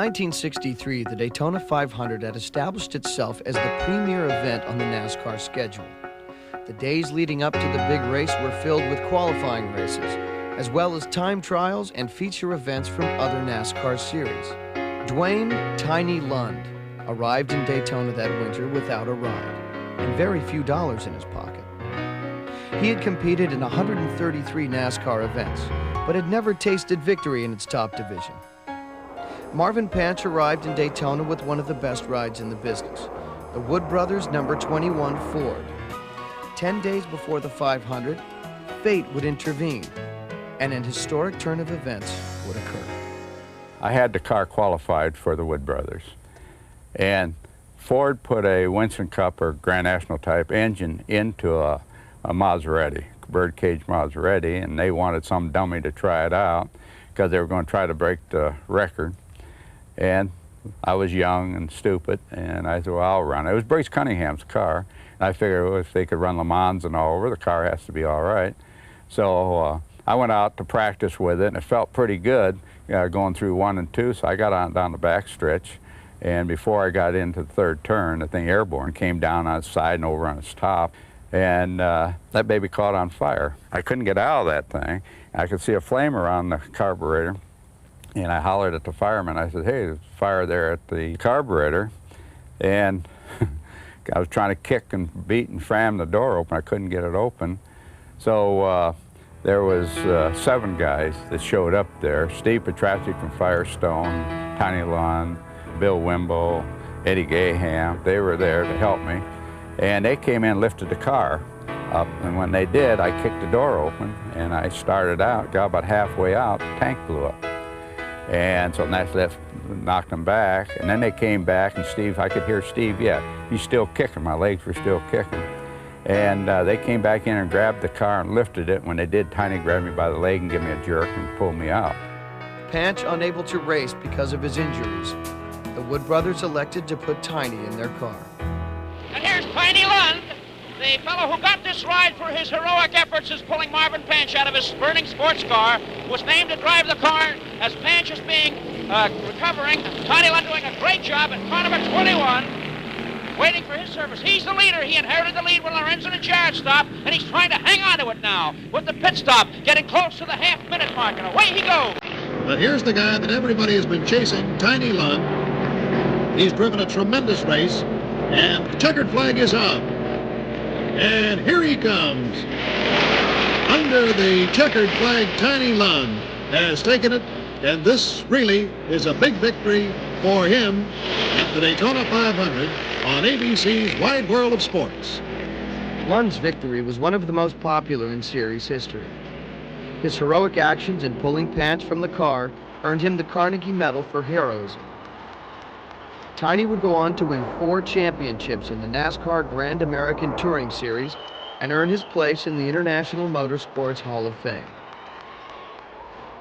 1963, the Daytona 500 had established itself as the premier event on the NASCAR schedule. The days leading up to the big race were filled with qualifying races, as well as time trials and feature events from other NASCAR series. Dwayne "Tiny" Lund arrived in Daytona that winter without a ride and very few dollars in his pocket. He had competed in 133 NASCAR events, but had never tasted victory in its top division. Marvin Panch arrived in Daytona with one of the best rides in the business, the Wood Brothers number 21 Ford. 10 days before the 500, fate would intervene, and an historic turn of events would occur. I had the car qualified for the Wood Brothers, and Ford put a Winston Cup or Grand National type engine into a Maserati, Birdcage Maserati, and they wanted some dummy to try it out because they were going to try to break the record. And I was young and stupid, and I said, well, I'll run it. It was Briggs Cunningham's car. And I figured, well, if they could run Le Mans and all over, the car has to be all right. So I went out to practice with it, and it felt pretty good going through 1 and 2, so I got on down the back stretch. And before I got into the third turn, the thing airborne came down on its side and over on its top, and that baby caught on fire. I couldn't get out of that thing. I could see a flame around the carburetor. And I hollered at the fireman. I said, hey, there's fire there at the carburetor. And I was trying to kick and beat and ram the door open. I couldn't get it open. So there was 7 guys that showed up there. Steve Petrassi from Firestone, Tiny Lund, Bill Wimble, Eddie Gaham. They were there to help me. And they came in and lifted the car up. And when they did, I kicked the door open, and I started out, got about halfway out, the tank blew up. And so that knocked them back, and then they came back, and Steve, I could hear Steve, yeah, he's still kicking, my legs were still kicking. And they came back in and grabbed the car and lifted it. When they did, Tiny grabbed me by the leg and gave me a jerk and pulled me out. Panch unable to race because of his injuries, the Wood Brothers elected to put Tiny in their car. And here's Tiny Lund. The fellow who got this ride for his heroic efforts is pulling Marvin Panch out of his burning sports car, was named to drive the car as Panch is being recovering. Tiny Lund doing a great job at car number 21, waiting for his service. He's the leader. He inherited the lead when Lorenzo and Jarrett stopped, and he's trying to hang on to it now with the pit stop, getting close to the half-minute mark, and away he goes. But here's the guy that everybody has been chasing, Tiny Lund. He's driven a tremendous race, and the checkered flag is out. And here he comes. Under the checkered flag, Tiny Lund has taken it, and this really is a big victory for him at the Daytona 500 on ABC's Wide World of Sports. Lund's victory was one of the most popular in series history. His heroic actions in pulling Panch from the car earned him the Carnegie Medal for heroism. Tiny would go on to win 4 championships in the NASCAR Grand American Touring Series and earn his place in the International Motorsports Hall of Fame.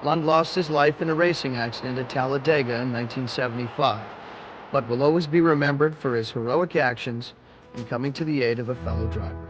Lund lost his life in a racing accident at Talladega in 1975, but will always be remembered for his heroic actions in coming to the aid of a fellow driver.